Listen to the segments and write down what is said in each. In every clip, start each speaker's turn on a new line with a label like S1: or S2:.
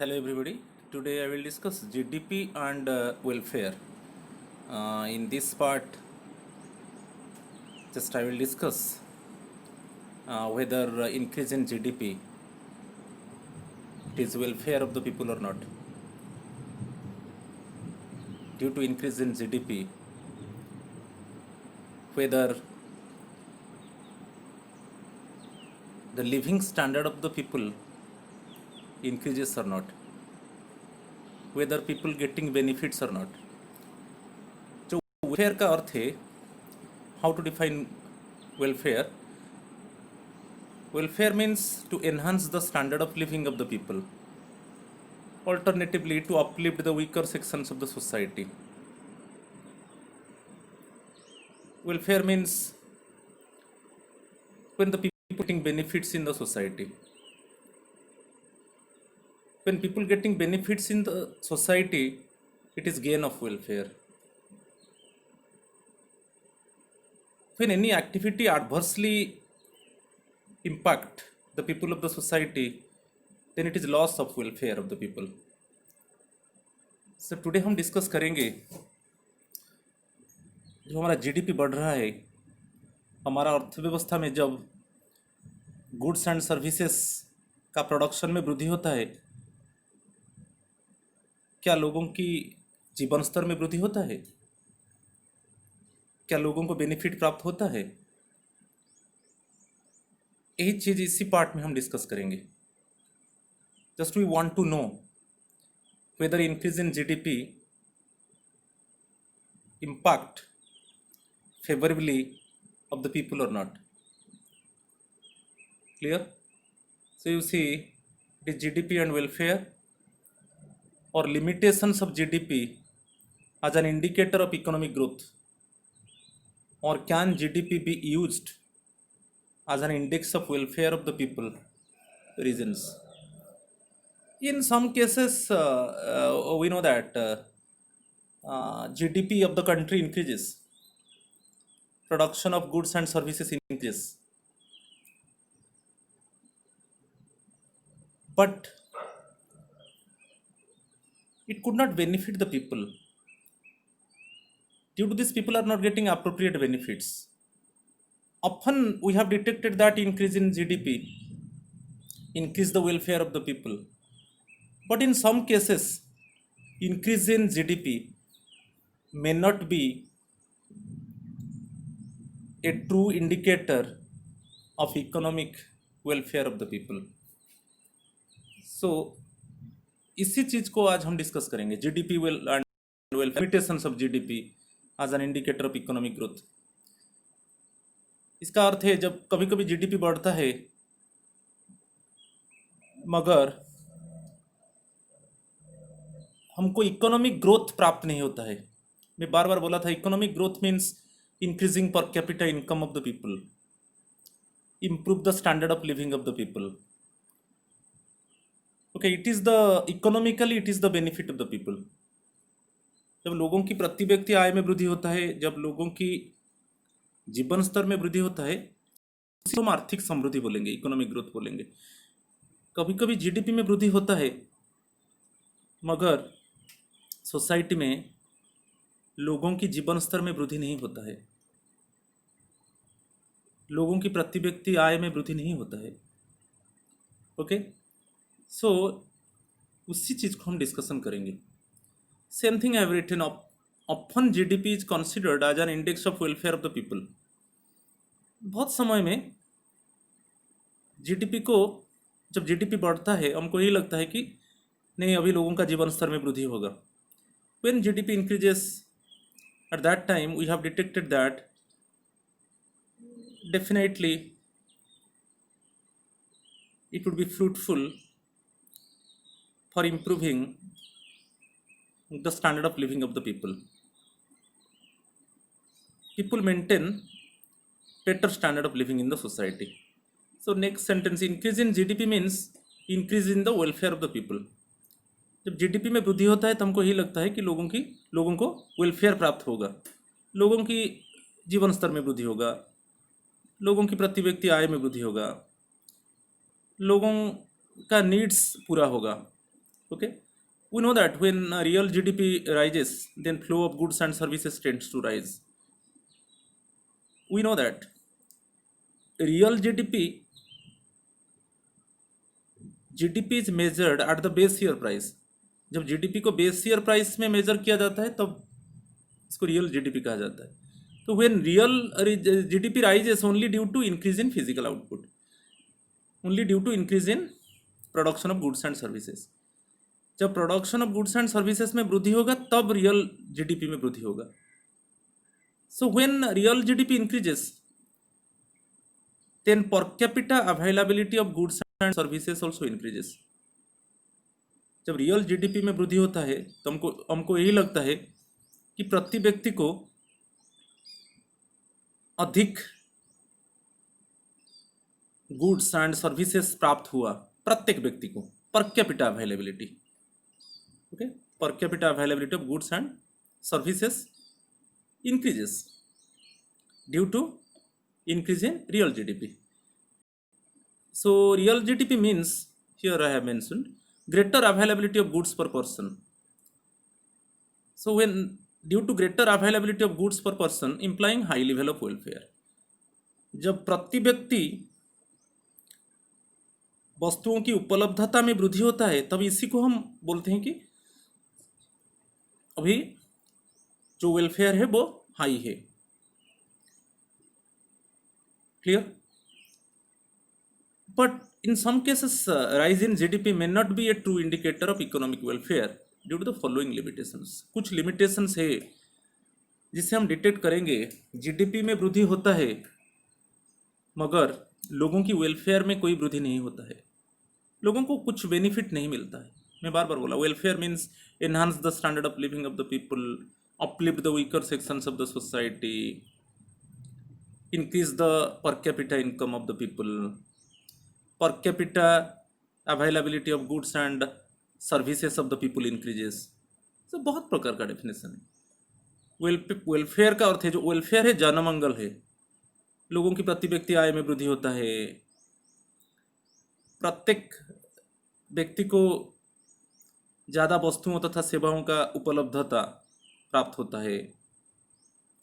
S1: Hello everybody. Today I will discuss GDP and welfare. In this part, just I will discuss whether increase in GDP it is welfare of the people or not. Due to increase in GDP, whether the living standard of the people increases or not, whether people getting benefits or not. जो welfare का अर्थ है, how to define welfare? Welfare means to enhance the standard of living of the people. Alternatively, to uplift the weaker sections of the society. Welfare means when the people getting benefits in the society. When people getting benefits in the society, it is gain of welfare. When any activity adversely impact the people of the society, then it is loss of welfare of the people. So today हम discuss करेंगे जो हमारा GDP बढ़ रहा है, हमारा अर्थव्यवस्था में जब गुड्स एंड सर्विसेज का प्रोडक्शन में वृद्धि होता है, क्या लोगों की जीवन स्तर में वृद्धि होता है? क्या लोगों को बेनिफिट प्राप्त होता है? यही चीज इसी पार्ट में हम डिस्कस करेंगे. Just we want to know whether increase in GDP impact favorably of the people or not. Clear? So you see, it is GDP and welfare or limitations of GDP as an indicator of economic growth, or can GDP be used as an index of welfare of the people? Reasons. In some cases, we know that GDP of the country increases, production of goods and services increases, but it could not benefit the people. Due to this, people are not getting appropriate benefits. Often we have detected that increase in GDP increase the welfare of the people, but in some cases, increase in GDP may not be a true indicator of economic welfare of the people. So इसी चीज को आज हम discuss करेंगे. GDP and welfare, limitations of GDP as an indicator of economic growth. इसका अर्थ है जब कभी कभी जीडीपी बढ़ता है मगर हमको इकोनॉमिक ग्रोथ प्राप्त नहीं होता है. मैं बार बार बोला था, economic growth means increasing per capita income of the people, improve the standard of living of the people. Okay, it is the economically it is the benefit of the people. जब लोगों की प्रति व्यक्ति आय में वृद्धि होता है, जब लोगों की जीवन स्तर में वृद्धि होता है, उसी को हम आर्थिक समृद्धि बोलेंगे, इकोनॉमिक ग्रोथ बोलेंगे. कभी कभी जीडीपी में वृद्धि होता है मगर सोसाइटी में लोगों की जीवन स्तर में वृद्धि नहीं होता है, लोगों की प्रति व्यक्ति आय में वृद्धि नहीं होता है. ओके, सो उसी चीज को हम डिस्कशन करेंगे. Same thing I have written of. Often GDP is considered as an index of welfare of the people. बहुत समय में जीडीपी को, जब जीडीपी बढ़ता है हमको यही लगता है कि नहीं, अभी लोगों का जीवन स्तर में वृद्धि होगा. When GDP increases, at that time we have detected that definitely it would be fruitful for improving the standard of living of the people. People maintain better standard of living in the society. So next sentence, increase in GDP means increase in the welfare of the people. जब GDP में वृद्धि होता है तो हमको यही लगता है कि लोगों को वेलफेयर प्राप्त होगा, लोगों की जीवन स्तर में वृद्धि होगा, लोगों की प्रति व्यक्ति आय में वृद्धि होगा, लोगों का नीड्स पूरा होगा. Okay, we know that when real GDP rises, then flow of goods and services tends to rise. We know that real GDP is measured at the base year price. जब जीडीपी को base year price में major किया जाता है तब इसको real GDP कहा जाता है. तो when real GDP rises only due to increase in physical output, only due to increase in production of goods and services. जब production of goods and services में वृद्धि होगा तब रियल जीडीपी में वृद्धि होगा. So when real GDP increases, then per capita availability of goods and services also increases. जब real GDP में वृद्धि होता है तो हमको यही लगता है कि प्रति व्यक्ति को अधिक गुड्स एंड सर्विसेज प्राप्त हुआ, प्रत्येक व्यक्ति को. पर कैपिटा अवेलेबिलिटी, ओके, पर capita availability of goods and services increases due to increase in real GDP. So real GDP means, here I have mentioned, greater availability of goods per person. So when due to greater availability of goods per person implying high level of welfare, जब प्रति व्यक्ति वस्तुओं की उपलब्धता में वृद्धि होता है तब इसी को हम बोलते हैं कि अभी जो वेलफेयर है वो हाई है. Clear? But in some cases rise in GDP may not be a true indicator of economic welfare due to the following limitations. कुछ लिमिटेशंस है जिससे हम डिटेक्ट करेंगे जीडीपी में वृद्धि होता है मगर लोगों की वेलफेयर में कोई वृद्धि नहीं होता है, लोगों को कुछ बेनिफिट नहीं मिलता है. मैं बार बार बोला, welfare means enhance the standard of living of the people, uplift the weaker sections of the society, increase the per capita income of the people, per capita availability of goods and services of the people increases. So बहुत प्रकार का definition है. Welfare का अर्थ है, जो welfare है जनमंगल है, लोगों की प्रति व्यक्ति आय में वृद्धि होता है, प्रत्येक व्यक्ति को ज़्यादा वस्तुओं तथा सेवाओं का उपलब्धता प्राप्त होता है,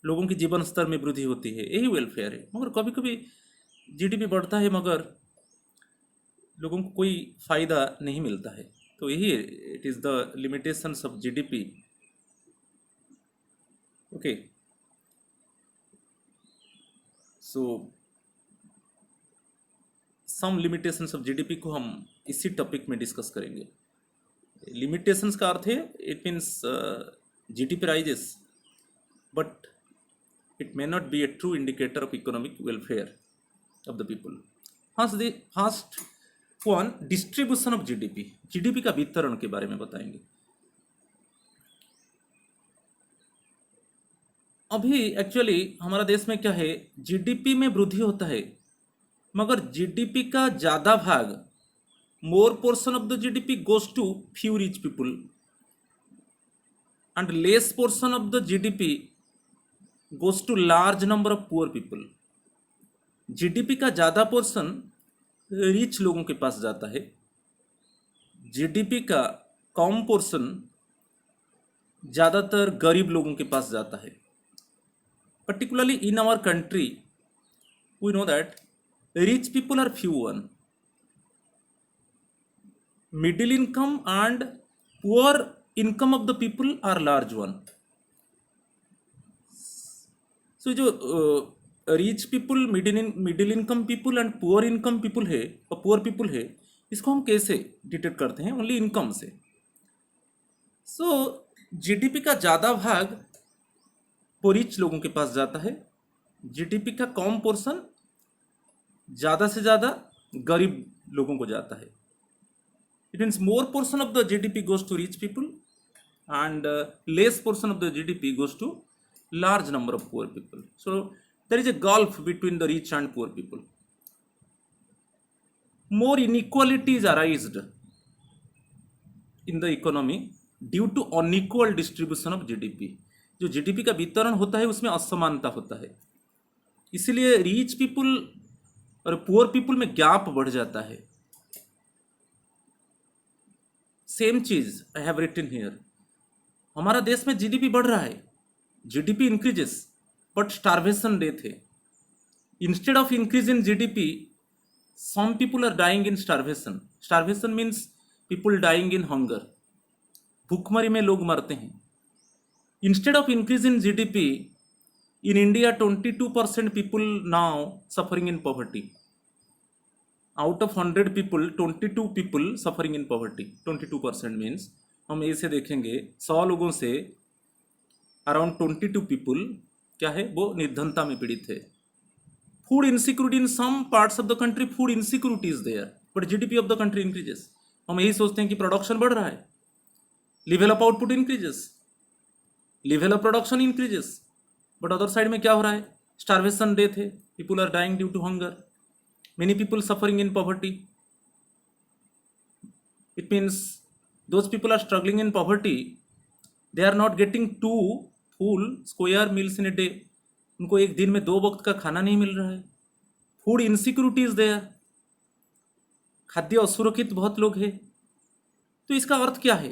S1: लोगों की जीवन स्तर में वृद्धि होती है, यही वेलफेयर है. मगर कभी कभी जीडीपी बढ़ता है मगर लोगों को कोई फायदा नहीं मिलता है, तो यही it is the limitations of GDP. Okay, so some limitations of GDP को हम इसी टॉपिक में डिस्कस करेंगे. लिमिटेशंस का अर्थ है, it means GDP rises, but it may not be a true indicator of economic welfare of the people. First one, distribution of GDP. GDP का वितरण के बारे में बताएंगे. अभी एक्चुअली हमारा देश में क्या है, जीडीपी में वृद्धि होता है मगर जीडीपी का ज़्यादा भाग, more portion of the GDP goes to few rich people and less portion of the GDP goes to large number of poor people. GDP का ज़्यादा पोर्शन रिच लोगों के पास जाता है, जीडीपी का कम पोर्शन ज़्यादातर गरीब लोगों के पास जाता है. Particularly in our country we know that rich people are few one, middle income and poor income of the people are large one. So जो rich people, middle income people and poor income people है और poor people है, इसको हम कैसे detect करते हैं? Only income से. सो जीडीपी का ज़्यादा भाग रिच लोगों के पास जाता है, जीडीपी का कम पोर्शन ज़्यादा से ज़्यादा गरीब लोगों को जाता है. It means more portion of the GDP goes to rich people and less portion of the GDP goes to large number of poor people. So there is a gulf between the rich and poor people. More inequalities arised in the economy due to unequal distribution of GDP. जो GDP का वितरण होता है उसमें असमानता होता है, इसलिए रिच पीपल और पुअर पीपल में गैप बढ़ जाता है. सेम चीज आई हैव रिटन हियर। हमारा देश में जीडीपी बढ़ रहा है, GDP increases, but starvation death है। Instead of increase in GDP, some people are dying in starvation. Starvation means people dying in hunger. भूखमरी में लोग मरते हैं। Instead of increase in GDP, in India 22% people now suffering in poverty. Out of 100 people 22 people suffering in poverty. 22% means हम ऐसे देखेंगे 100 लोगों से अराउंड 22 पीपल क्या है, वो निर्धनता में पीड़ित है। Food insecurity in some parts of the country, food insecurity is there, but GDP of the country increases. हम यही सोचते हैं कि प्रोडक्शन बढ़ रहा है, level of output increases, level of production increases, but other side में क्या हो रहा है, स्टारवेशन डेथ है, people are dying due to hunger, many people suffering in poverty. It means those people are struggling in poverty, they are not getting 2 full square meals in a day. उनको एक दिन में 2 वक्त का खाना नहीं मिल रहा है। फूड इनसिक्योरिटी इज देयर, खाद्य असुरक्षित बहुत लोग हैं। तो इसका अर्थ क्या है,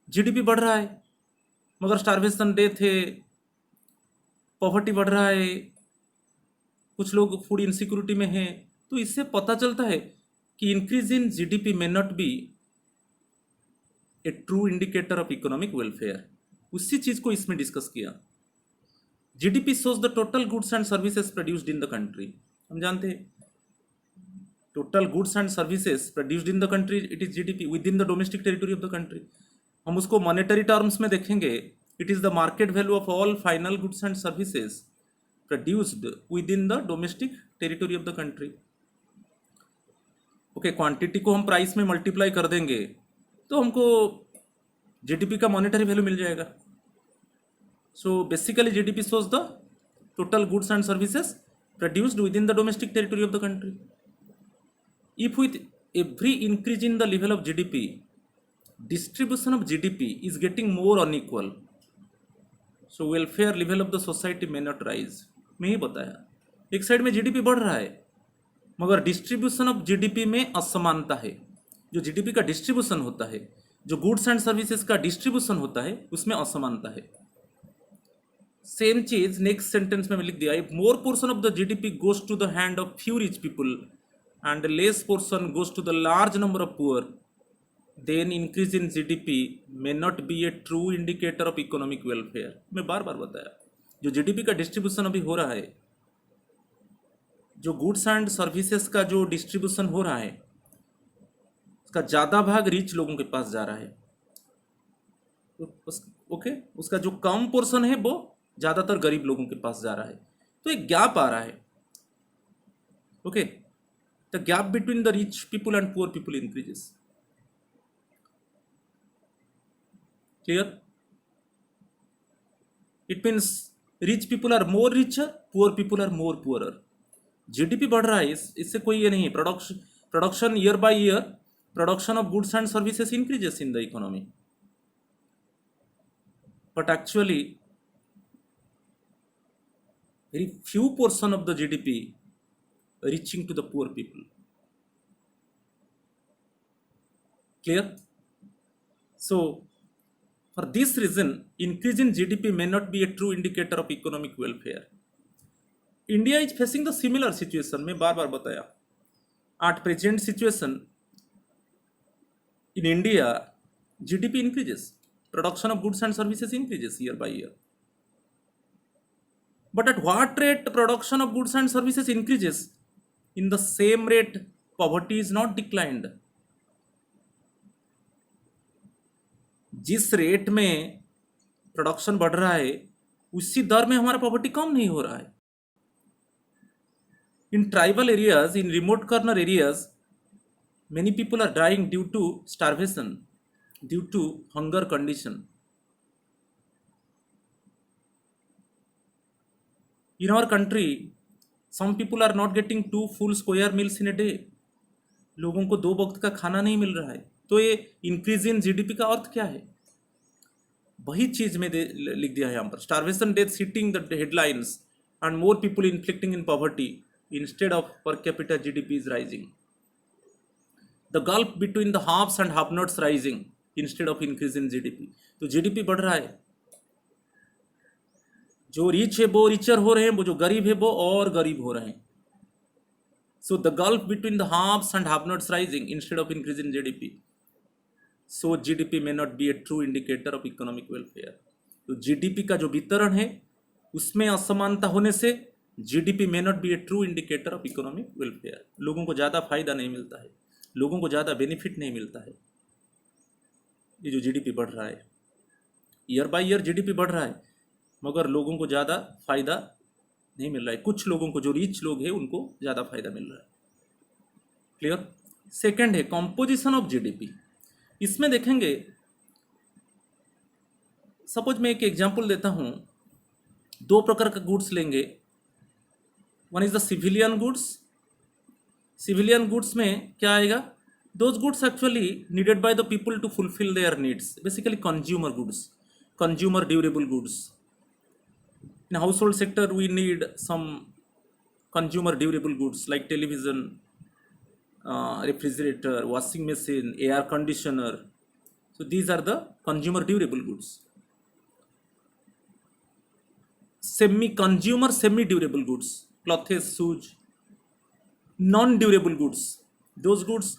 S1: जीडीपी बढ़ रहा है मगर स्टारवेशन डेथ है, पॉवर्टी बढ़ रहा है, कुछ लोग फूड इनसिक्योरिटी में हैं। तो इससे पता चलता है कि increase in GDP may not be a true indicator of economic welfare. उसी चीज को इसमें डिस्कस किया। GDP shows the total goods and services produced in the country। हम जानते हैं total goods and services produced in the country, it is GDP with in the domestic territory of the country. हम उसको monetary terms में देखेंगे, it is the market value of all final goods and services produced with in the domestic territory of the country. Okay, quantity को हम price में multiply कर देंगे तो हमको जीडीपी का मॉनेटरी वैल्यू मिल जाएगा। So basically GDP shows the total goods and services produced within the domestic territory of the country. If with every increase in the level of GDP, distribution of GDP is getting more unequal, so welfare level of the society may not rise। मैं ही बताया, एक side में GDP बढ़ रहा है मगर distribution of GDP में असमानता है। जो जीडीपी का डिस्ट्रीब्यूशन होता है, जो गुड्स एंड सर्विसेज का डिस्ट्रीब्यूशन होता है, उसमें असमानता है। सेम चीज नेक्स्ट सेंटेंस में लिख दिया, if more portion of the GDP goes to the hand of few rich people and less portion goes to the large number of poor, then increase in GDP may not be a true indicator of economic welfare. मैं बार बार बताया, जो GDP का distribution अभी हो रहा है, जो गुड्स एंड सर्विसेज का जो डिस्ट्रीब्यूशन हो रहा है, उसका ज़्यादा भाग रिच लोगों के पास जा रहा है। ओके, उसका जो कम पोर्शन है वो ज़्यादातर गरीब लोगों के पास जा रहा है। तो एक गैप आ रहा है। Okay, the gap between the rich people and poor people increases. Clear? It means rich people are more richer, poor people are more poorer. GDP बढ़ रहा है, इससे कोई ये नहीं। Production year by year, production of goods and services increases in the economy, but actually very few portion of the GDP reaching to the poor people. Clear? So for this reason, increase in GDP may not be a true indicator of economic welfare. India is facing the similar situation। मैं बार बार बताया, at present situation in India GDP increases, production of goods and services increases year by year, but at what rate production of goods and services increases, in the same rate poverty is not declined। जिस rate में production बढ़ रहा है उसी दर में हमारा poverty कम नहीं हो रहा है। In tribal areas, in remote corner areas, many people are dying due to starvation, due to hunger condition. In our country, some people are not getting 2 full square meals in a day। लोगों को 2 वक्त का खाना नहीं मिल रहा है। तो ये इंक्रीज इन जीडीपी का अर्थ क्या है? वही चीज में लिख दिया है यहाँ पर, starvation death hitting the headlines and more people inflicting in poverty instead of per capita GDP is rising. The gulf between the haves and have nots rising instead of increase in GDP. तो GDP बढ़ रहा है, जो rich है वो richer हो रहे हैं, वो जो गरीब है वो और गरीब हो रहे हैं। So the gulf between the haves and have nots rising instead of increase in GDP. So GDP may not be a true indicator of economic welfare. तो जीडीपी का जो वितरण है उसमें असमानता होने से GDP may not be a true indicator of economic welfare. लोगों को ज़्यादा फायदा नहीं मिलता है, लोगों को ज़्यादा बेनिफिट नहीं मिलता है। ये जो जीडीपी बढ़ रहा है, ईयर बाय ईयर जीडीपी बढ़ रहा है, मगर लोगों को ज़्यादा फायदा नहीं मिल रहा है। कुछ लोगों को, जो रिच लोग हैं, उनको ज़्यादा फायदा मिल रहा है। क्लियर। सेकंड है कॉम्पोजिशन ऑफ जीडीपी। इसमें देखेंगे, सपोज मैं एक एग्जांपल देता हूँ, दो प्रकार का गुड्स लेंगे। One is the civilian goods. Civilian goods में क्या आएगा? Those goods actually needed by the people to fulfill their needs, basically consumer goods, consumer durable goods. In household sector we need some consumer durable goods like television, refrigerator, washing machine, air conditioner. So these are the consumer durable goods. Semi-consumer, semi-durable goods, clothes, shoes. Non-durable goods, those goods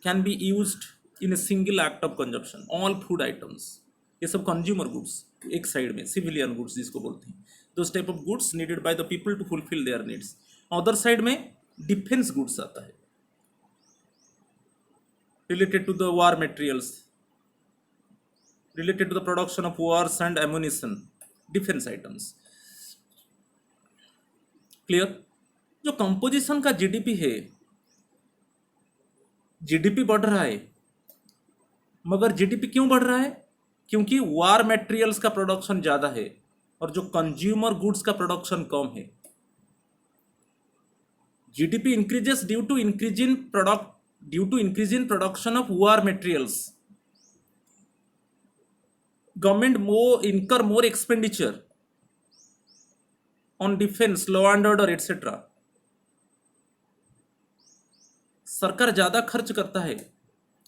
S1: can be used in a single act of consumption. All food items, ये सब consumer goods एक side में, civilian goods जिसको बोलते हैं, those type of goods needed by the people to fulfill their needs. Other side में defense goods आता है, related to the war materials, related to the production of wars and ammunition, defense items. Clear. जो composition का GDP है, GDP बढ़ रहा है, मगर जीडीपी क्यों बढ़ रहा है? क्योंकि वार मटेरियल्स का प्रोडक्शन ज्यादा है और जो कंज्यूमर गुड्स का प्रोडक्शन कम है। GDP increases due to increase in production of war materials. Government incur more expenditure on defense, law and order, etc. सरकार ज्यादा खर्च करता है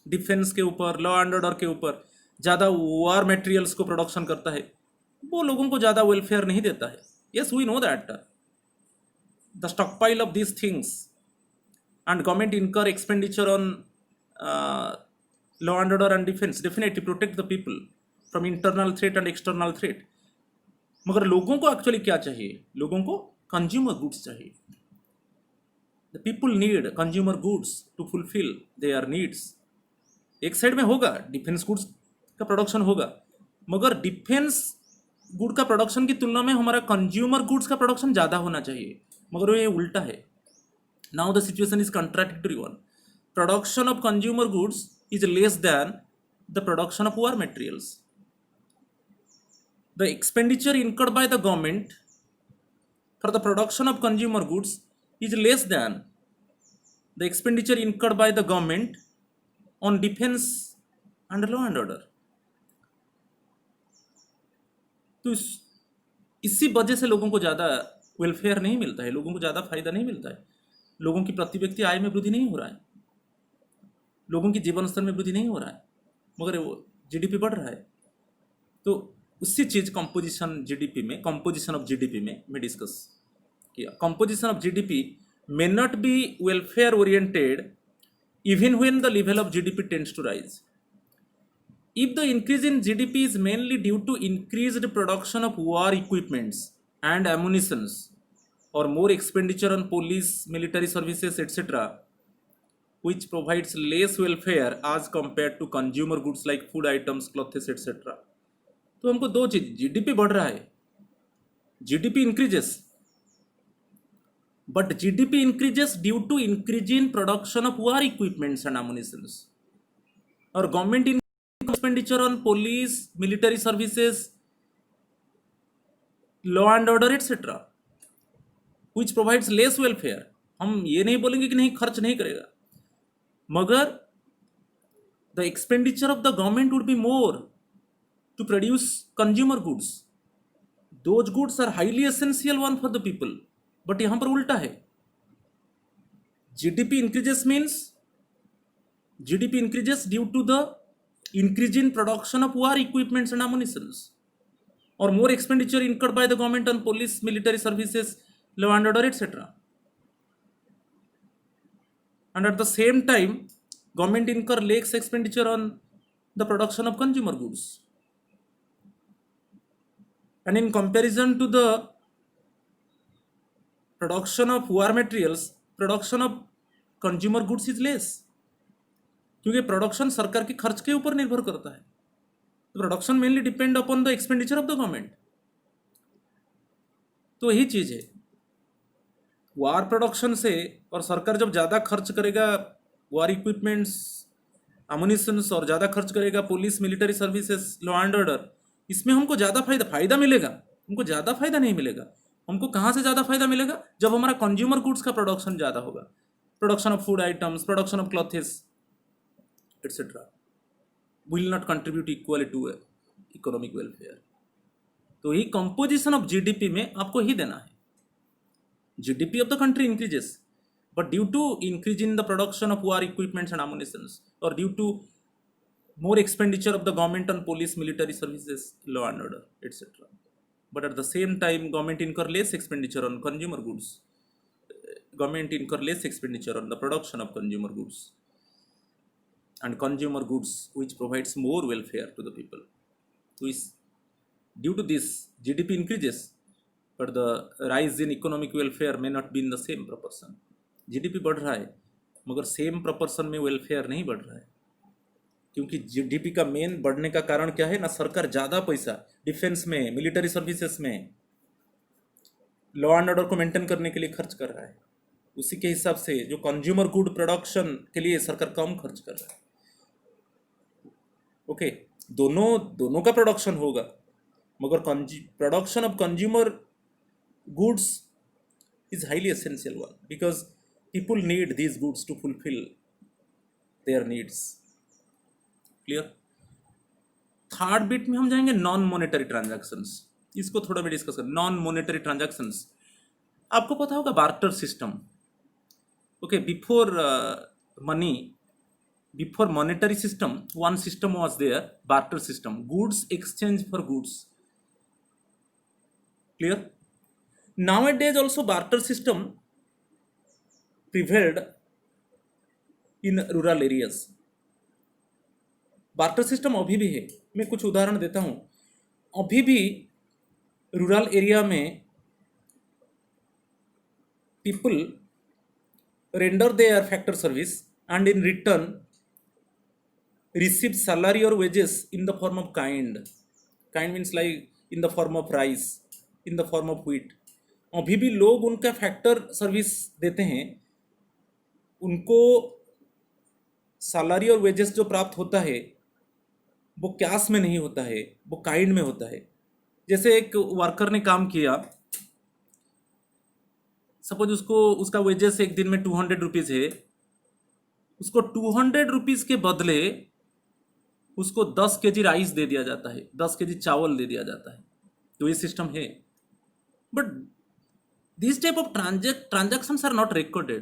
S1: डिफेंस के ऊपर, लॉ एंड ऑर्डर के ऊपर, ज्यादा वार मटेरियल्स को प्रोडक्शन करता है, वो लोगों को ज्यादा वेलफेयर नहीं देता है। Yes, we know that the stockpile of these things and government incur expenditure on law and order and defense, definitely protect the people from internal threat and external threat. मगर लोगों को एक्चुअली क्या चाहिए? लोगों को कंज्यूमर गुड्स चाहिए। The people need consumer goods to fulfill their needs. एक side में होगा डिफेंस गुड्स का प्रोडक्शन होगा, मगर डिफेंस गुड का प्रोडक्शन की तुलना में हमारा कंज्यूमर गुड्स का प्रोडक्शन ज़्यादा होना चाहिए, मगर ये उल्टा है। Now the situation is contradictory one. Production of consumer goods is less than the production of war materials. The expenditure incurred by the government for the production of consumer goods is less than the expenditure incurred by the government on defense and law and order. तो इसी वजह से लोगों को ज़्यादा welfare नहीं मिलता है, लोगों को ज़्यादा फायदा नहीं मिलता है, लोगों की प्रति व्यक्ति आय में वृद्धि नहीं हो रहा है, लोगों की जीवन स्तर में वृद्धि नहीं हो रहा है, मगर वो जीडीपी बढ़ रहा है। तो उसी चीज कंपोजिशन जीडीपी में, कंपोजिशन ऑफ जीडीपी में मैं डिस्कस किया। Composition of GDP may not be welfare oriented even when the level of GDP tends to rise. If the increase in GDP is mainly due to increased production of war equipments and ammunitions, or more expenditure on police, military services, etc., which provides less welfare as compared to consumer goods like food items, clothes, etc. तो हमको दो चीज, GDP बढ़ रहा है, GDP increases, but GDP increases due to increase in production of war equipments and ammunitions, और government expenditure on police, military services, law and order, etc., which provides less welfare. हम ये नहीं बोलेंगे कि नहीं खर्च नहीं करेगा, मगर the expenditure of the government would be more to produce consumer goods. Those goods are highly essential one for the people, but यहाँ पर उल्टा है। GDP increases means GDP increases due to the increase in production of war equipments and ammunitions, or more expenditure incurred by the government on police, military services, law and order, etc. And at the same time, government incur less expenditure on the production of consumer goods. And in comparison to the production of war materials, production of consumer goods is less, क्योंकि production सरकार के खर्च के ऊपर निर्भर करता है. Production mainly depend upon the expenditure of the government. तो यही चीज है, वार प्रोडक्शन से, और सरकार जब ज़्यादा खर्च करेगा वार इक्विपमेंट्स, अम्युनिशंस, और ज़्यादा खर्च करेगा police, military services, law and order, इसमें हमको ज़्यादा फायदा मिलेगा. हमको ज़्यादा फायदा नहीं मिलेगा. हमको कहाँ से ज़्यादा फायदा मिलेगा? जब हमारा कंज्यूमर गुड्स का प्रोडक्शन ज़्यादा होगा, production of food items, production of clothes, etcetera will not contribute equally to economic welfare. तो ये कंपोजिशन ऑफ जीडीपी में आपको ही देना है. GDP of the country increases, but due to increase in the production of war equipments and ammunitions, or due to more expenditure of the government on police, military services, law and order, etc. But at the same time, government incur less expenditure on consumer goods. Government incur less expenditure on the production of consumer goods, and consumer goods which provides more welfare to the people. So due to this, GDP increases, but the rise in economic welfare may not be in the same proportion. GDP बढ़ रहा है, मगर same proportion में welfare नहीं बढ़ रहा है. क्योंकि GDP का मेन बढ़ने का कारण क्या है ना, सरकार ज़्यादा पैसा डिफेंस में, मिलिट्री सर्विसेज में, लॉ एंड ऑर्डर को मेंटेन करने के लिए खर्च कर रहा है. उसी के हिसाब से जो कंज्यूमर गुड प्रोडक्शन के लिए सरकार कम खर्च कर रहा है. ओके, दोनों का प्रोडक्शन होगा, मगर production of consumer goods is highly essential one, because people need these goods to fulfill their needs. Clear? Third bit में हम जाएंगे नॉन मॉनेटरी ट्रांजैक्शंस. इसको थोड़ा भी डिस्कस करें. नॉन मॉनेटरी ट्रांजैक्शंस, आपको पता होगा barter system. Okay, before money, before monetary system, one system was there, barter system, goods exchange for goods. Clear? Nowadays also barter system prevailed in rural areas. Barter system अभी भी है. मैं कुछ उदाहरण देता हूँ. अभी भी रूरल एरिया में people render their factor service and in return receive salary or wages in the form of kind. Kind means like in the form of rice, in the form of wheat. अभी भी लोग उनका factor service देते हैं, उनको salary और wages जो प्राप्त होता है वो कैश में नहीं होता है, वो काइंड में होता है. जैसे एक वर्कर ने काम किया, सपोज उसका वेजेस एक दिन में 200 रुपीज़ है, उसको 200 रुपीज़ के बदले उसको 10 kg राइस दे दिया जाता है, 10 kg चावल दे दिया जाता है. तो ये सिस्टम है. But These type of transactions are not recorded.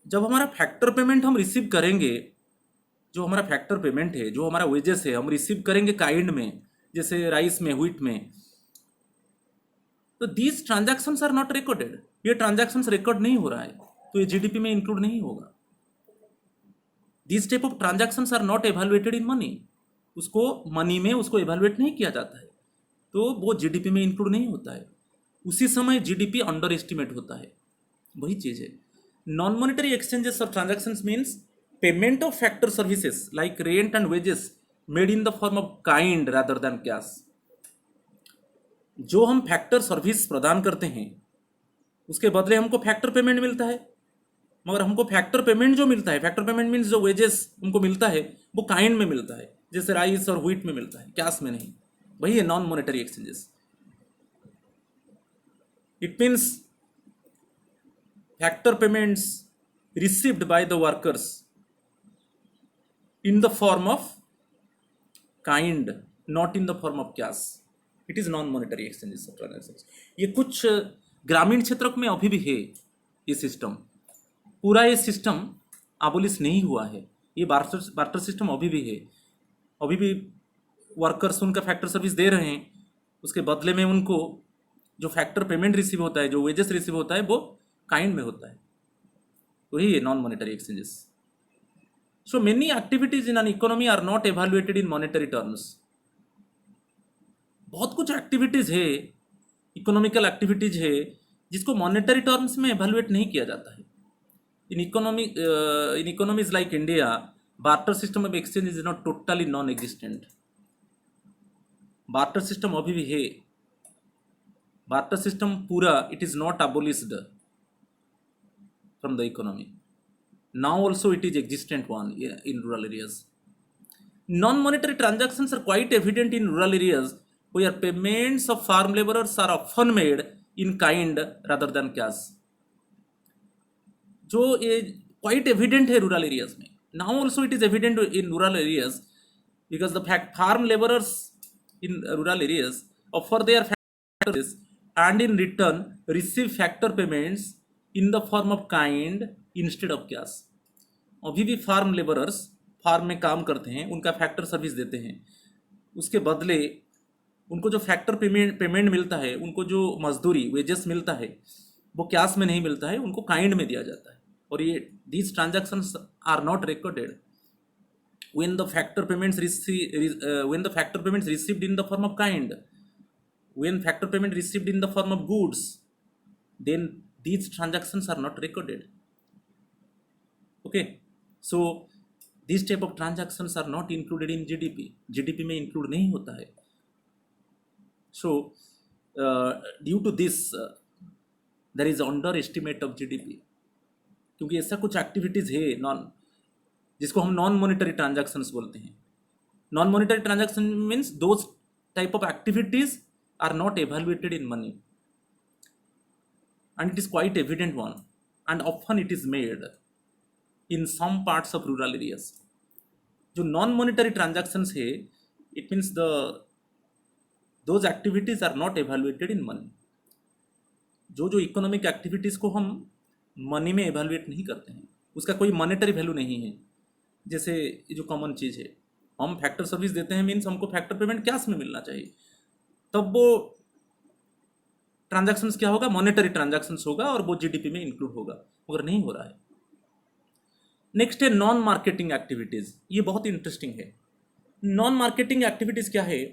S1: जब हमारा फैक्टर पेमेंट हम रिसीव करेंगे, जो हमारा फैक्टर पेमेंट है, जो हमारा वेजेस है, हम रिसीव करेंगे काइंड में, जैसे राइस में, व्हीट में, तो these transactions are not recorded. ये ट्रांजैक्शंस रिकॉर्ड नहीं हो रहा है, तो ये जीडीपी में इंक्लूड नहीं होगा. These type of transactions are not evaluated in money. उसको मनी में उसको एवेलुएट नहीं किया जाता है, तो वो जीडीपी में इंक्लूड नहीं होता है. उसी समय जीडीपी अंडर एस्टिमेट होता है. वही चीज़ है. नॉन मॉनेटरी एक्सचेंजेस और transactions means payment of factor services like rent and wages made in the form of kind rather than cash. जो हम फैक्टर सर्विस प्रदान करते हैं उसके बदले हमको फैक्टर पेमेंट मिलता है, मगर हमको फैक्टर पेमेंट जो मिलता है, फैक्टर पेमेंट मीन्स जो वेजेस हमको मिलता है वो काइंड में मिलता है, जैसे राइस और व्हीट में मिलता है, कैश में नहीं. वही है non monetary exchanges. It means factor payments received by the workers in the form of kind, not in the form of cash. It is non monetary exchanges of transactions. ये कुछ ग्रामीण क्षेत्रों में अभी भी है ये सिस्टम. पूरा ये सिस्टम अबोलिश नहीं हुआ है। ये बार्टर सिस्टम अभी भी है, अभी भी वर्कर्स उनका फैक्टर सर्विस दे रहे हैं, उसके बदले में उनको जो फैक्टर पेमेंट रिसीव होता है, जो वेजेस रिसीव होता है, वो काइंड में होता है। वही है non monetary exchanges. So many activities in an economy are not evaluated in monetary terms. बहुत कुछ एक्टिविटीज है, इकोनॉमिकल एक्टिविटीज है, जिसको मॉनेटरी टर्म्स में एवेल्युएट नहीं किया जाता है। In economies like India, barter system of exchange is not totally non existent. Barter system अभी भी है, बार्टर सिस्टम पूरा it is not abolished from the economy. Now also it is existent one in rural areas. Non-monetary transactions are quite evident in rural areas where payments of farm laborers are often made in kind rather than cash. जो ये quite evident है rural areas में. Now also it is evident in rural areas because the farm laborers in rural areas offer their factors and in return receive factor payments in the form of kind instead of cash. अभी भी farm labourers farm में काम करते हैं, उनका factor service देते हैं, उसके बदले उनको जो फैक्टर पेमेंट मिलता है, उनको जो मजदूरी वेजेस मिलता है, वो कैश में नहीं मिलता है, उनको काइंड में दिया जाता है। और ये these transactions are not recorded when the factor payments received in the form of kind, when factor payment received in the form of goods, then these transactions are not recorded. Okay, so these type of transactions are not included in GDP में include नहीं होता है। So due to this there is underestimate of GDP, क्योंकि ऐसा कुछ activities है जिसको हम नॉन मॉनेटरी ट्रांजैक्शंस बोलते हैं। Non monetary transaction means those type of activities are not evaluated in money and it is quite evident one, and often it is made in some parts of rural areas. जो non monetary transactions है, it means those activities are not evaluated in money. जो economic activities को हम money में evaluate नहीं करते हैं, उसका कोई मॉनेटरी वैल्यू नहीं है। जैसे जो कॉमन चीज़ है, हम फैक्टर सर्विस देते हैं, मीन्स हमको फैक्टर पेमेंट कैश में मिलना चाहिए, तब वो ट्रांजैक्शंस क्या होगा, मॉनेटरी ट्रांजैक्शंस होगा और वो जीडीपी में इंक्लूड होगा, मगर नहीं हो रहा है। नेक्स्ट है नॉन मार्केटिंग एक्टिविटीज। ये बहुत इंटरेस्टिंग है। नॉन मार्केटिंग एक्टिविटीज क्या है,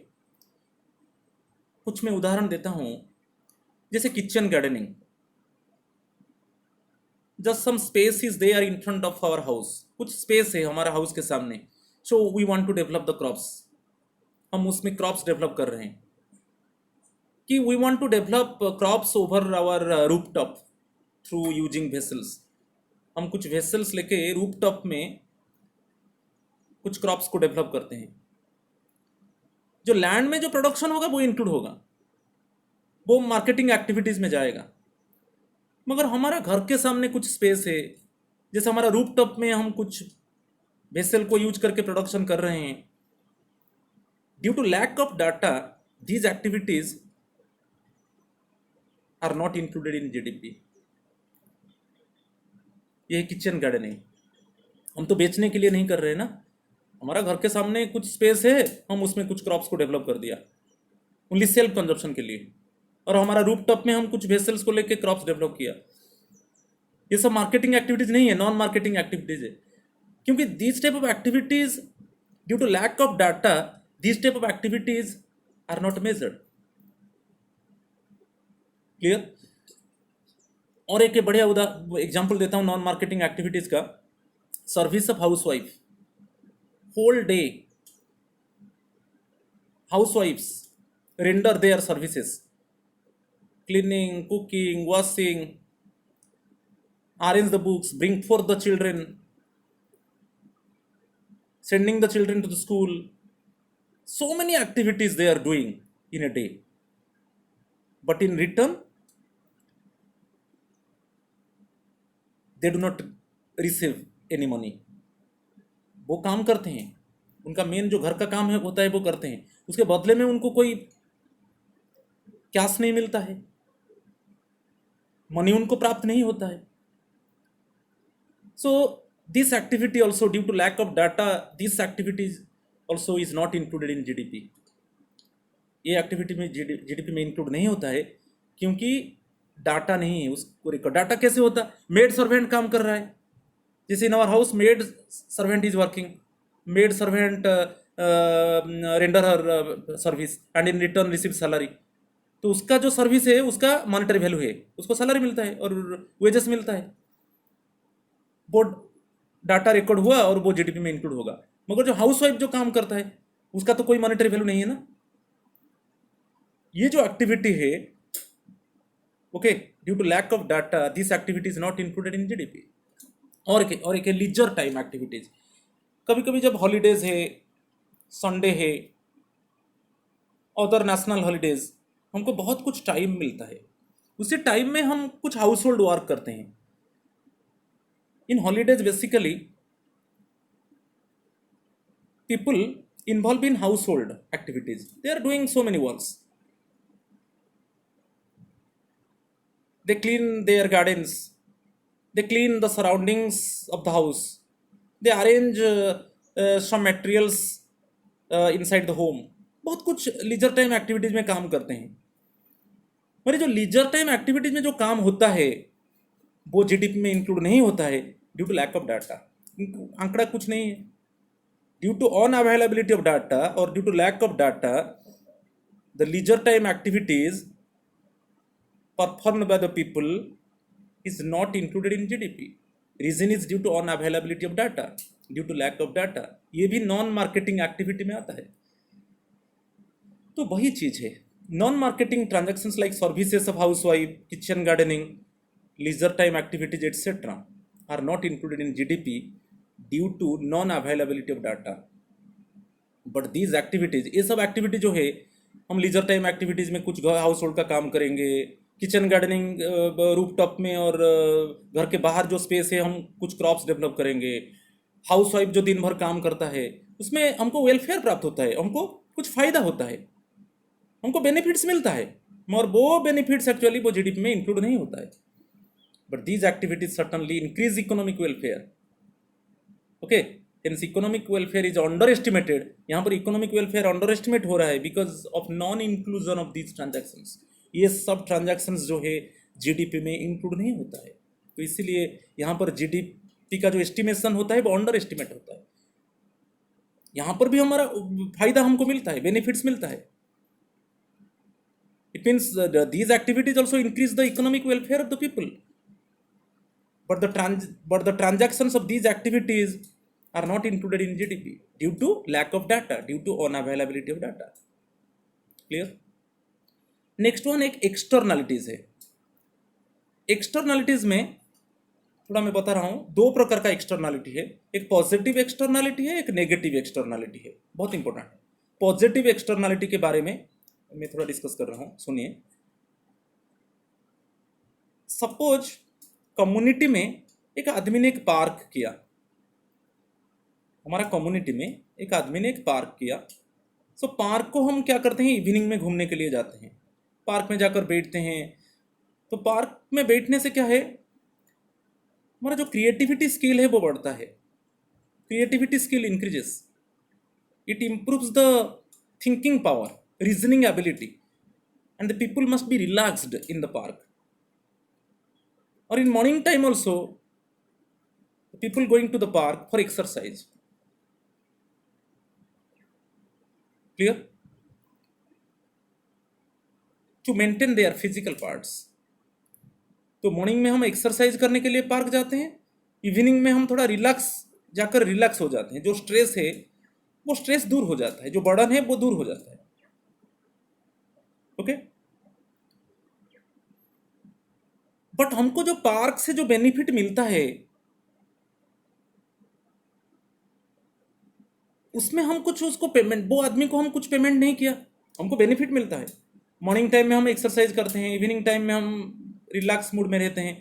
S1: कुछ मैं उदाहरण देता हूं। जैसे kitchen gardening, just some space is there in front of our house, कुछ स्पेस है हमारा हाउस के सामने, so we want to develop the crops, हम उसमें क्रॉप्स डेवलप कर रहे हैं कि we want to develop crops over our rooftop through using vessels. हम कुछ वेसल्स लेके रूफटॉप में कुछ क्रॉप्स को डेवलप करते हैं। जो लैंड में जो प्रोडक्शन होगा वो इंक्लूड होगा, वो मार्केटिंग एक्टिविटीज में जाएगा। मगर हमारा घर के सामने कुछ स्पेस है, जैसे हमारा रूफटॉप में हम कुछ वेसल को यूज करके प्रोडक्शन कर रहे हैं। Due to lack of data, these activities are not included in GDP. ये किचन गार्डनिंग हम तो बेचने के लिए नहीं कर रहे हैं ना, हमारा घर के सामने कुछ स्पेस है, हम उसमें कुछ क्रॉप्स को डेवलप कर दिया ओनली सेल्फ कंजप्शन के लिए, और हमारा रूफटॉप में हम कुछ वेसल्स को लेके क्रॉप्स डेवलप किया। ये सब मार्केटिंग एक्टिविटीज नहीं है, नॉन मार्केटिंग एक्टिविटीज है, क्योंकि these type of activities due to lack of data, these type of activities are not measured. Clear? और एक बढ़िया एग्जाम्पल देता हूं नॉन मार्केटिंग एक्टिविटीज का। Service of housewife, whole day हाउसवाइफ्स render their services, cleaning, cooking, washing, arrange the books, bring forth the children, sending the children to the school. So many activities they are doing in a day, but in return they do not receive any money. वो काम करते हैं, उनका main जो घर का काम है होता है वो करते हैं, उसके बदले में उनको कोई कैश नहीं मिलता है, मनी उनको प्राप्त नहीं होता है। So This activity also, due to lack of data, this activity also is not included in GDP. ये एक्टिविटी में जीडीपी में इंक्लूड नहीं होता है क्योंकि डाटा नहीं है उसको रिकॉर्ड। डाटा कैसे होता है? मेड सर्वेंट काम कर रहा है, जैसे in our house maid servant is working, maid servant render her service and in return receive salary. तो उसका जो सर्विस है उसका मॉनेटरी वैल्यू है, उसको सैलरी मिलता है और वेजेस मिलता है। वो डाटा रिकॉर्ड हुआ और वो जीडीपी में इंक्लूड होगा। मगर जो हाउस वाइफ जो काम करता है उसका तो कोई मॉनेटरी वैल्यू नहीं है ना। ये जो एक्टिविटी है, okay, due to lack of data this activity is not included in GDP. और एक लीजर टाइम एक्टिविटीज। कभी कभी जब हॉलीडेज है, संडे है, अदर नेशनल हॉलीडेज, हमको बहुत कुछ टाइम मिलता है, उसी टाइम में हम कुछ हाउस होल्ड वर्क करते हैं। In holidays basically people involved in household activities, they are doing so many works. They clean their gardens, they clean the surroundings of the house, they arrange some materials inside the home. बहुत कुछ leisure time activities में काम करते हैं। मेरे जो leisure time activities में जो काम होता है वो जीडीपी में इंक्लूड नहीं होता है due to lack of data. आंकड़ा कुछ नहीं है। Due to unavailability of data or due to lack of data, the leisure time activities performed by the people is not included in GDP. Reason is due to unavailability of data, due to lack of data. ये भी non marketing activity में आता है। तो वही चीज है, non marketing transactions like services of house wife, kitchen gardening, leisure time activities etcetera are not included in GDP due to non availability of data. But these activities, ये सब activity जो है, हम लीजर टाइम एक्टिविटीज में कुछ house hold का काम करेंगे, किचन गार्डनिंग रूफटॉप में और घर के बाहर जो स्पेस है हम कुछ क्रॉप्स डेवलप करेंगे। हाउस वाइफ जो दिन भर काम करता है उसमें हमको वेलफेयर प्राप्त होता है, हमको कुछ फायदा होता है, हमको बेनिफिट्स मिलता है, मगर वो बेनिफिट्स एक्चुअली वो जीडीपी में इंक्लूड नहीं होता है। But these activities certainly increase economic welfare. Okay, hence economic welfare is under estimated. यहाँ पर इकोनॉमिक वेलफेयर अंडर एस्टिमेट हो रहा है because of non inclusion of these transactions. ये सब ट्रांजैक्शंस जो है जीडीपी में इंक्लूड नहीं होता है, तो इसीलिए यहाँ पर जीडीपी का जो एस्टिमेशन होता है वो अंडर एस्टिमेट होता है। यहाँ पर भी हमारा फायदा हमको मिलता है, बेनिफिट्स मिलता है। It means these activities also increase the economic welfare of the people, but the transactions of these activities are not included in GDP due to lack of data, due to unavailability of data. Clear? Next one एक externalities है। externalities में थोड़ा मैं बता रहा हूँ, दो प्रकार का एक्सटर्नलिटी है, एक पॉजिटिव एक्सटर्नलिटी है, एक नेगेटिव एक्सटर्नलिटी है। बहुत इंपॉर्टेंट है। पॉजिटिव एक्सटर्नलिटी के बारे में मैं थोड़ा डिस्कस कर रहा हूँ, सुनिए। सपोज कम्युनिटी में एक आदमी ने एक पार्क किया, हमारा कम्युनिटी में एक आदमी ने एक पार्क किया। सो पार्क को हम क्या करते हैं, इवनिंग में घूमने के लिए जाते हैं, पार्क में जाकर बैठते हैं। तो पार्क में बैठने से क्या है, हमारा जो क्रिएटिविटी स्किल है वो बढ़ता है। Creativity skill increases, it improves the thinking power, reasoning ability, and the people must be relaxed in the park. Or in morning time also, people going to the park for exercise. Clear? To maintain their physical parts. तो morning में हम exercise करने के लिए park जाते हैं, evening में हम थोड़ा जाकर रिलैक्स हो जाते हैं। जो स्ट्रेस है वो स्ट्रेस दूर हो जाता है, जो बर्डन है वो दूर हो जाता है। ओके, बट हमको जो पार्क से जो बेनिफिट मिलता है उसमें हम कुछ उसको पेमेंट, वो आदमी को हम कुछ पेमेंट नहीं किया, हमको बेनिफिट मिलता है। मॉर्निंग टाइम में हम एक्सरसाइज करते हैं, इवनिंग टाइम में हम रिलैक्स मूड में रहते हैं,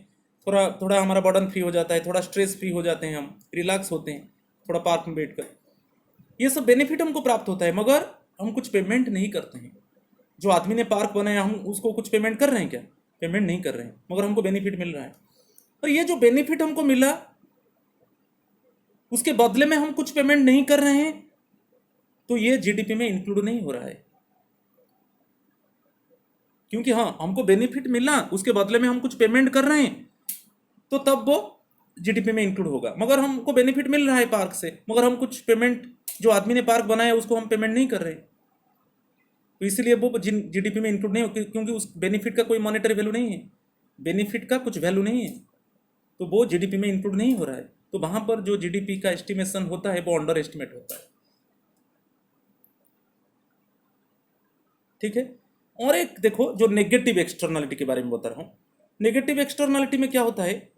S1: थोड़ा थोड़ा हमारा बर्डन फ्री हो जाता है, थोड़ा स्ट्रेस फ्री हो जाते हैं, हम रिलैक्स होते हैं थोड़ा पार्क में बैठकर। ये सब बेनिफिट हमको प्राप्त होता है, मगर हम कुछ पेमेंट नहीं करते हैं। जो आदमी ने पार्क बनाया हम उसको कुछ पेमेंट कर रहे हैं क्या? पेमेंट नहीं कर रहे हैं, मगर हमको बेनिफिट मिल रहा है। और ये जो बेनिफिट हमको मिला उसके बदले में हम कुछ पेमेंट नहीं कर रहे हैं तो ये जीडीपी में इंक्लूड नहीं हो रहा है, क्योंकि हाँ हमको बेनिफिट मिला उसके बदले में हम कुछ पेमेंट कर रहे हैं तो तब वो जीडीपी में इंक्लूड होगा। मगर हमको बेनिफिट मिल रहा है पार्क से, मगर हम कुछ पेमेंट जो आदमी ने पार्क बनाया उसको हम पेमेंट नहीं कर रहे, तो इसलिए वो जीडीपी में इंक्लूड नहीं हो, क्योंकि उस बेनिफिट का कोई मॉनेटरी वैल्यू नहीं है, बेनिफिट का कुछ वैल्यू नहीं है, तो वो जीडीपी में इंक्लूड नहीं हो रहा है। तो वहां पर जो जीडीपी का एस्टिमेशन होता है वो अंडर एस्टिमेट होता है। ठीक है। और एक देखो जो नेगेटिव एक्सटर्नलिटी के बारे में बता रहा हूँ, नेगेटिव एक्सटर्नलिटी में क्या होता है,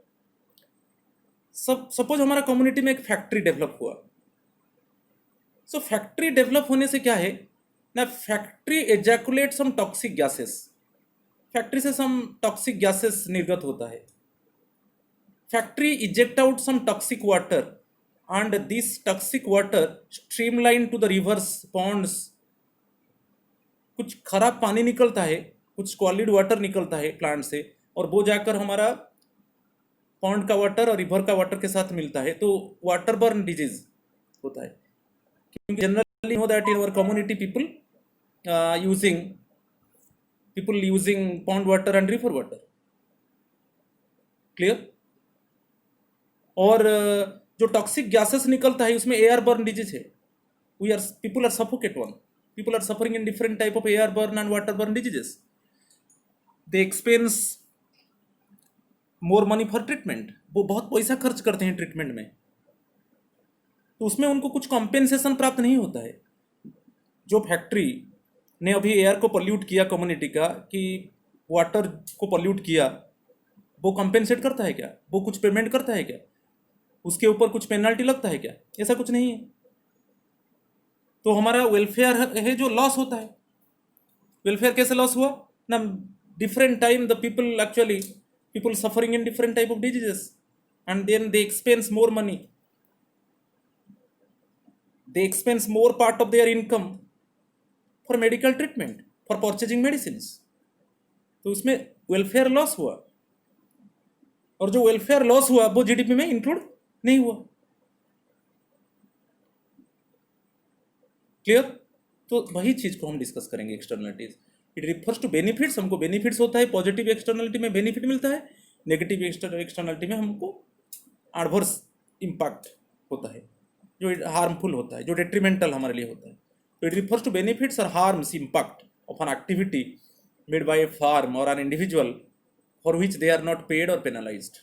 S1: सपोज हमारा कम्युनिटी में एक फैक्ट्री डेवलप हुआ, सो फैक्ट्री डेवलप होने से क्या है ना, factory ejaculate some toxic gases, factory से सम टॉक्सिक गैसेस निर्गत होता है, factory eject out some toxic water and this toxic water streamline to the rivers ponds, कुछ खराब पानी निकलता है, कुछ सॉलिड वाटर निकलता है प्लांट से, और वो जाकर हमारा पॉन्ड का वाटर और रिवर का वाटर के साथ मिलता है, तो वाटर बर्न डिजीज होता है। क्योंकि generally know that in our community people using pond water and river water, clear. और जो टॉक्सिक गैसेस निकलता है उसमें एयर बर्न डिजीज है, people are suffocate one, people are suffering in different type of air burn and water burn diseases, they expense more money for treatment, वो बहुत पैसा खर्च करते हैं ट्रीटमेंट में, तो उसमें उनको कुछ कॉम्पेंसेशन प्राप्त नहीं होता है। जो फैक्ट्री ने अभी एयर को पोल्यूट किया कम्युनिटी का, कि वाटर को पोल्यूट किया, वो कॉम्पेंसेट करता है क्या, वो कुछ पेमेंट करता है क्या, उसके ऊपर कुछ पेनल्टी लगता है क्या, ऐसा कुछ नहीं है। तो हमारा वेलफेयर है जो लॉस होता है। वेलफेयर कैसे लॉस हुआ ना, different time the people suffering in different type of diseases and then they expense more money, they expense more part of their income for medical treatment, for purchasing medicines, तो उसमें welfare loss हुआ, और जो welfare loss हुआ वो GDP में include नहीं हुआ, क्लियर। तो वही चीज को हम डिस्कस करेंगे externalities. It refers to benefits, हमको बेनिफिट्स होता है, पॉजिटिव एक्सटर्नलिटी में बेनिफिट मिलता है, नेगेटिव एक्सटर्नलिटी में हमको एडवर्स इम्पैक्ट होता है, जो हार्मफुल होता है, जो डेट्रीमेंटल हमारे लिए होता है। तो इट रिफर्स टू बेनिफिट्स और harms impact of an activity made by a firm और an individual for which they are not paid और पेनलाइज्ड।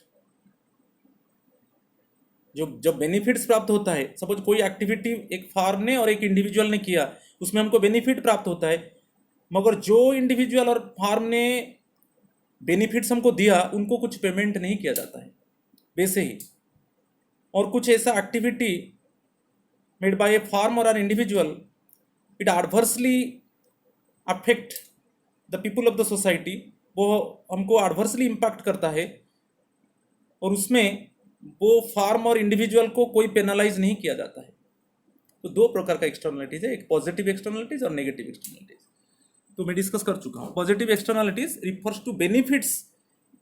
S1: जो जब बेनिफिट्स प्राप्त होता है, सपोज कोई एक्टिविटी एक फार्म ने और एक इंडिविजुअल ने किया, उसमें हमको बेनिफिट प्राप्त होता है, मगर जो इंडिविजुअल और फार्म ने बेनिफिट्स हमको दिया उनको कुछ पेमेंट नहीं किया जाता है वैसे ही। और कुछ ऐसा activity made by a firm और an individual, it adversely affect the people of the society, वो हमको एडवर्सली इम्पैक्ट करता है, और उसमें वो फार्म और इंडिविजुअल को कोई पेनलाइज नहीं किया जाता है। तो दो प्रकार का एक्सटर्नलिटीज है, एक पॉजिटिव एक्सटर्नलिटीज और नेगेटिव एक्सटर्नलिटीज। तो मैं डिस्कस कर चुका हूँ। Positive externalities refers to benefits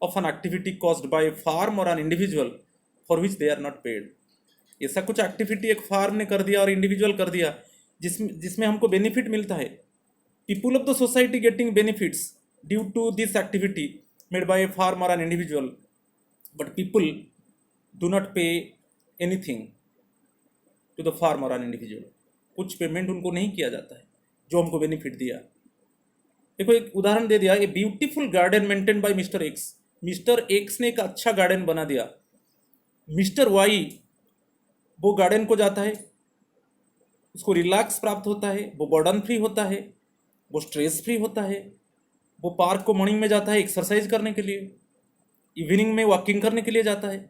S1: of an activity caused by firm और an individual for which they are not paid. ऐसा कुछ एक्टिविटी एक फार्म ने कर दिया और इंडिविजुअल कर दिया जिसमें हमको बेनिफिट मिलता है, people of the society getting benefits due to this activity made by a firm और an individual, but people do not pay anything to the firm और एन इंडिविजुअल, कुछ पेमेंट उनको नहीं किया जाता है जो हमको बेनिफिट दिया। देखो एक उदाहरण दे दिया, ए beautiful garden maintain by Mister x, mister x ने एक अच्छा गार्डन बना दिया, मिस्टर वाई वो गार्डन को जाता है, उसको रिलैक्स प्राप्त होता है, वो बर्डन फ्री होता है, वो स्ट्रेस फ्री होता है, वो पार्क को मॉर्निंग में जाता है एक्सरसाइज करने के लिए, इवनिंग में वॉकिंग करने के लिए जाता है,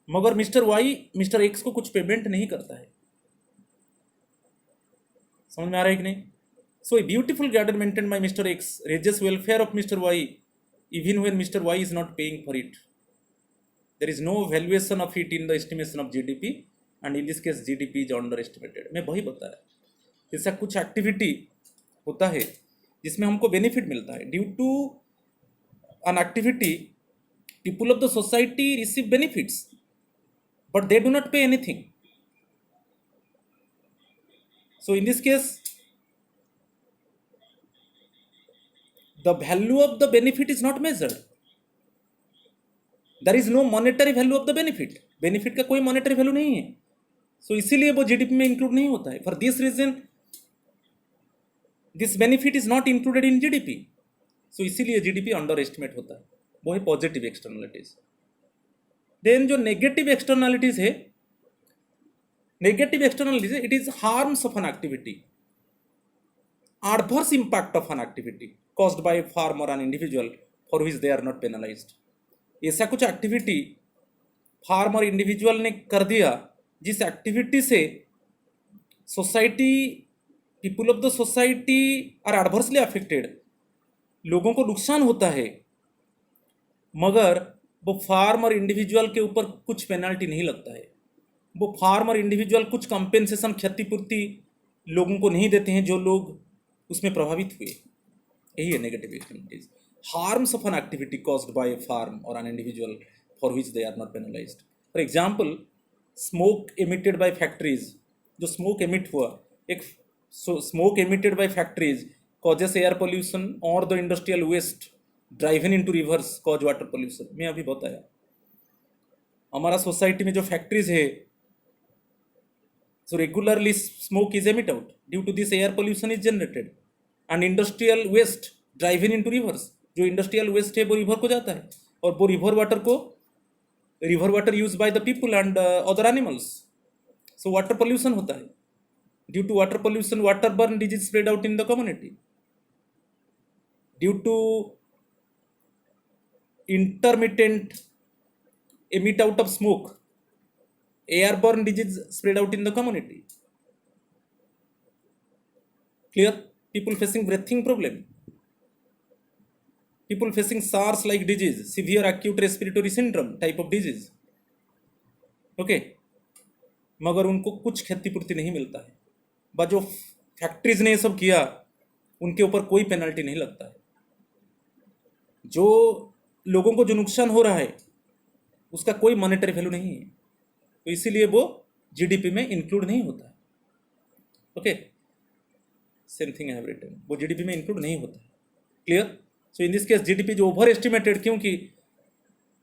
S1: मगर मिस्टर वाई मिस्टर एक्स को कुछ पेमेंट नहीं करता है। समझ में आ रहा है कि नहीं? So a beautiful garden maintain by Mister X raises welfare of Mister Y even when Mister Y is not paying for it. There is no valuation of it in the estimation of GDP and in this case GDP is under estimated. मैं वही बताया, जैसा कुछ activity होता है जिसमें हमको benefit मिलता है, due to an activity people of the society receive benefits, but they do not pay anything. So in this case, the value of the benefit is not measured. There is no monetary value of the benefit. Benefit का कोई monetary value नहीं है, सो इसीलिए वो GDP में include नहीं होता है. For this reason this benefit is not included in GDP. So इसीलिए जीडीपी अंडर एस्टिमेट होता है. वो है पॉजिटिव एक्सटर्नलिटीज. देन जो नेगेटिव एक्सटर्नलिटीज है, negative externalities it is harms of an activity, adverse impact of an activity caused by a farm or an individual for which they are not penalized. ऐसा कुछ activity farm और individual ने कर दिया जिस activity से society, people of the society are adversely affected, लोगों को नुकसान होता है, मगर वो फार्म और इंडिविजुअल के ऊपर कुछ पेनल्टी नहीं लगता है. वो फार्म और इंडिविजुअल कुछ कंपेंसेशन, क्षतिपूर्ति लोगों को नहीं देते हैं जो लोग उसमें प्रभावित हुए. यही है negative externalities. Harms of an activity caused by a firm और an individual for which they are not penalized. For example, smoke emitted by factories. जो स्मोक एमिट हुआ, एक smoke emitted by factories causes air pollution और the industrial waste driven into rivers cause water pollution. मैं अभी बताया हमारा society में जो फैक्ट्रीज है, so regularly smoke is emitted out. Due to this air pollution is generated and industrial waste driven into rivers. जो industrial waste है वो रिवर को जाता है और वो river water use by the people and other animals. So water pollution होता है. Due to water pollution water borne disease spread out in the community. Due to intermittent emit out of smoke, airborne disease spread out in the community. Clear? People facing breathing problem, people facing SARS like disease, severe acute respiratory syndrome type of disease. Okay, मगर उनको कुछ क्षतिपूर्ति नहीं मिलता है. But जो factories ने ये सब किया उनके ऊपर कोई पेनल्टी नहीं लगता है. जो लोगों को जो नुकसान हो रहा है उसका कोई मॉनेटरी वैल्यू नहीं है, तो इसीलिए वो जीडीपी में इंक्लूड नहीं होता है. Okay, same thing I have written. वो जीडीपी में इंक्लूड नहीं होता है. Clear? So in this case GDP जो ओवर एस्टिमेटेड, क्योंकि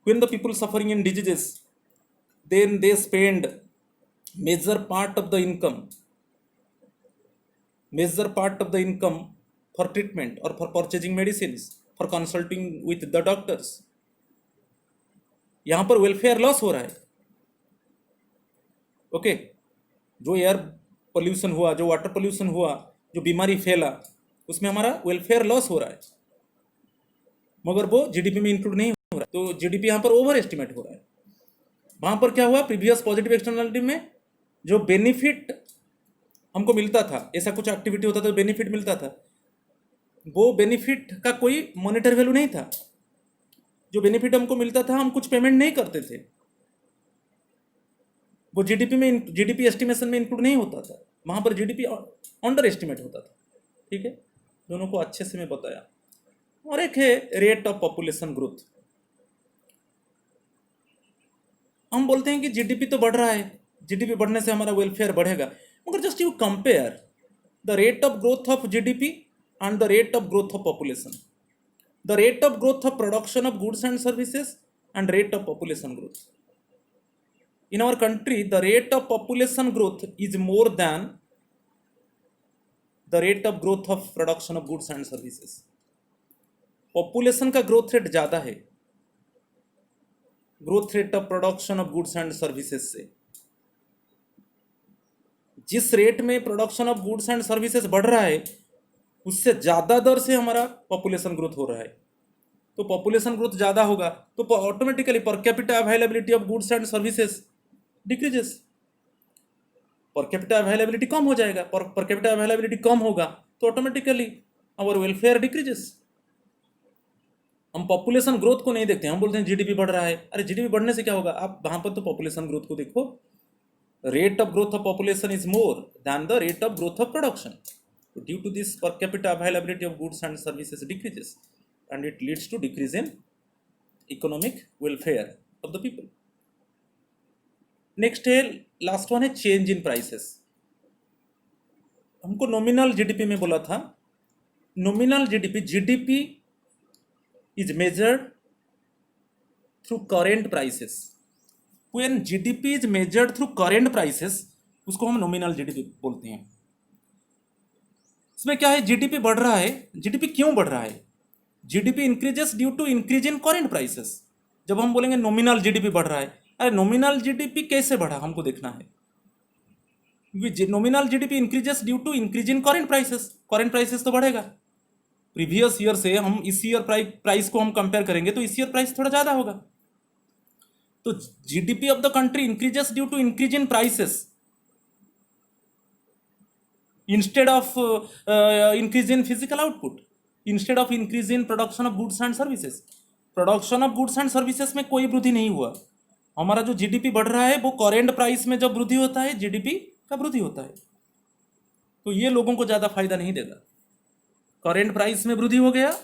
S1: when the people suffering in diseases then they spend major part of the income for treatment और for purchasing medicine, for consulting with the doctors. यहां पर welfare loss हो रहा है. Okay, जो air pollution हुआ, जो वाटर पोल्यूशन हुआ, जो बीमारी फैला, उसमें हमारा वेलफेयर लॉस हो रहा है, मगर वो जीडीपी में इंक्लूड नहीं हो रहा है. तो जीडीपी यहां पर ओवर एस्टिमेट हो रहा है. वहां पर क्या हुआ, प्रीवियस पॉजिटिव एक्सटर्नलिटी में जो बेनिफिट हमको मिलता था, ऐसा कुछ एक्टिविटी होता था तो बेनिफिट मिलता था, वो बेनिफिट का कोई मॉनेटरी वैल्यू नहीं था. जो बेनिफिट हमको मिलता था हम कुछ पेमेंट नहीं करते थे, वो जीडीपी एस्टिमेशन में इंक्लूड नहीं होता था. वहां पर जीडीपी अंडर एस्टिमेट होता था. ठीक है, दोनों को अच्छे से मैं बताया. और एक है रेट ऑफ पॉपुलेशन ग्रोथ. हम बोलते हैं कि जीडीपी तो बढ़ रहा है, जीडीपी बढ़ने से हमारा वेलफेयर बढ़ेगा, मगर just you compare the rate of growth of GDP and the rate of growth of population. The rate of growth of production of goods and services and rate of population growth. In our country, the rate of population growth is more than the rate of growth of production of goods and services. Population का growth rate ज़्यादा है growth rate of production of goods and services से. जिस rate में production of goods and services बढ़ रहा है उससे ज़्यादा दर से हमारा पॉपुलेशन ग्रोथ हो रहा है. तो पॉपुलेशन ग्रोथ ज़्यादा होगा तो automatically per capita availability of goods and services decreases. Per capita availability कम हो जाएगा, पर कैपिटा अवेलेबिलिटी कम होगा तो ऑटोमेटिकली आवर वेलफेयर डिक्रीजेस. हम पॉपुलेशन ग्रोथ को नहीं देखते, हम बोलते हैं जीडीपी बढ़ रहा है. अरे जीडीपी बढ़ने से क्या होगा, आप वहाँ पर तो पॉपुलेशन ग्रोथ को देखो. Rate of growth of population is more than the rate of growth of production. Due to this, per capita availability of goods and services decreases, and it leads to decrease in economic welfare of the people. Next है, last one है change in prices. हमको nominal GDP में बोला था, nominal GDP, GDP is measured through current prices. When GDP is measured through current prices, उसको हम nominal GDP बोलते हैं। इसमें क्या है, जीडीपी बढ़ रहा है। जीडीपी क्यों बढ़ रहा है? GDP increases due to increase in current prices. जब हम बोलेंगे नॉमिनल जीडीपी बढ़ रहा है, अरे नॉमिनल जीडीपी कैसे बढ़ा हमको देखना है, क्योंकि nominal GDP increases due to increase in current prices. Current prices तो बढ़ेगा। प्रीवियस ईयर से हम इस ईयर प्राइस को हम कंपेयर करेंगे तो इस ईयर प्राइस थोड़ा ज़्यादा होगा। तो GDP of the country increases due to increase in prices instead of increase in physical output, instead of increase in production of goods and services। Production of goods and services में कोई वृद्धि नहीं हुआ। हमारा जो जीडीपी बढ़ रहा है वो करेंट प्राइस में जब वृद्धि होता है, जीडीपी का वृद्धि होता है। तो ये लोगों को ज़्यादा फायदा नहीं देगा। करेंट प्राइस में वृद्धि हो गया,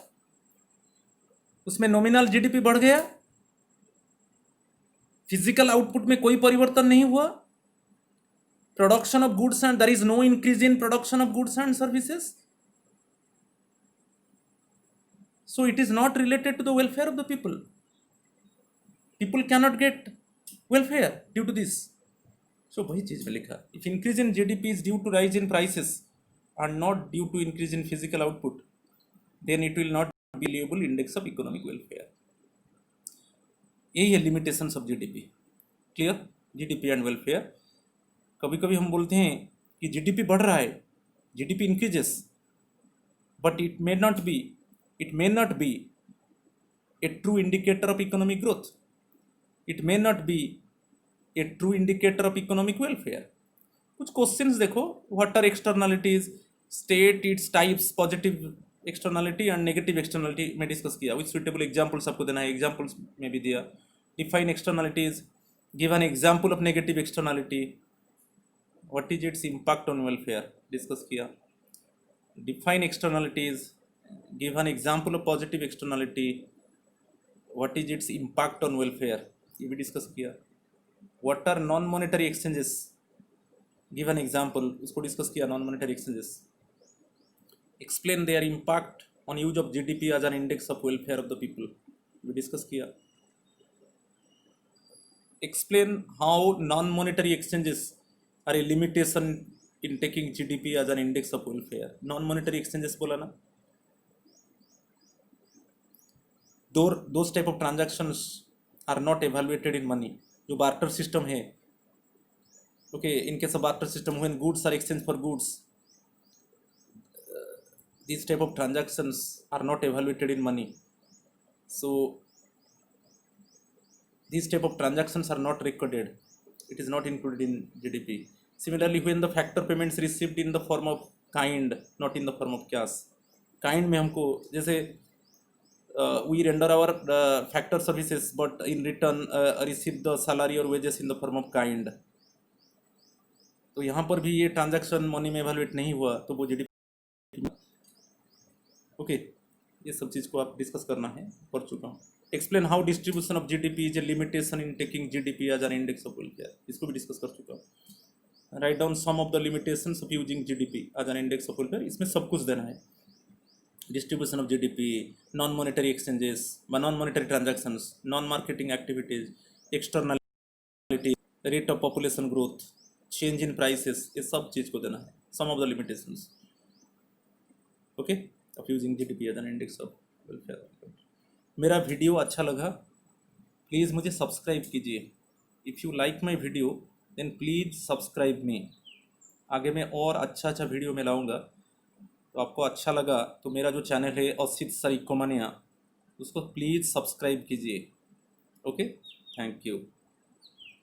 S1: उसमें नॉमिनल जीडीपी बढ़ गया, फिजिकल आउटपुट में कोई परिवर्तन नहीं हुआ, production of goods and there is no increase in production of goods and services, so it is not related to the welfare of the people. People cannot get welfare due to this। so वही चीज में लिखा, if increase in GDP is due to rise in prices and not due to increase in physical output, then it will not be reliable index of economic welfare। यही है limitations of GDP। clear? GDP and welfare। कभी कभी हम बोलते हैं कि GDP बढ़ रहा है, GDP increases, but it may not be a true indicator of economic growth, it may not be a true indicator of economic welfare. कुछ क्वेश्चंस देखो, what are externalities, state its types, positive externality and negative externality में discuss किया। Which suitable examples आपको देना है, examples में भी दिया। Define externalities, give an example of negative externality, what is its impact on welfare, discuss किया। define externalities, give an example of positive externality, what is its impact on welfare, ये भी discuss किया। what are non monetary exchanges, give an example, उसको discuss किया। non monetary exchanges, explain their impact on use of GDP as an index of welfare of the people, भी discuss किया। explain how non monetary exchanges are a limitation in taking GDP as an index of welfare। Non monetary exchanges बोला ना, those type of transactions are not evaluated in money। जो barter system है, okay, in case of barter system when goods are exchanged for goods, these type of transactions are not evaluated in money, so these type of transactions are not recorded, it is not included in GDP। Similarly, when the factor payments received in the form of kind, not in the form of cash। kind में हमको जैसे we render our factor services but in return receive the salary or wages in the form of kind। तो यहाँ पर भी ये transaction money में evaluate नहीं हुआ तो वो GDP। ओके, ये सब चीज़ को आप डिस्कस करना है, कर चुका हूँ। Explain how distribution of GDP is a limitation in taking GDP as an index of welfare, इसको भी डिस्कस कर चुका हूँ। Write down some of the limitations of using GDP as an index of welfare, इसमें सब कुछ देना है। Distribution of GDP, non monetary exchanges, non monetary transactions, non marketing activities, externality, rate of population growth, change in prices, ये सब चीज़ को देना है। Some of the limitations, okay, of using GDP as an index of welfare. मेरा video अच्छा लगा, please मुझे सब्सक्राइब कीजिए। If you like my video then please subscribe me. आगे मैं और अच्छा वीडियो में लाऊंगा, तो आपको अच्छा लगा तो मेरा जो चैनल है असित सरिकोमानिया, उसको प्लीज़ सब्सक्राइब कीजिए। Okay, thank you.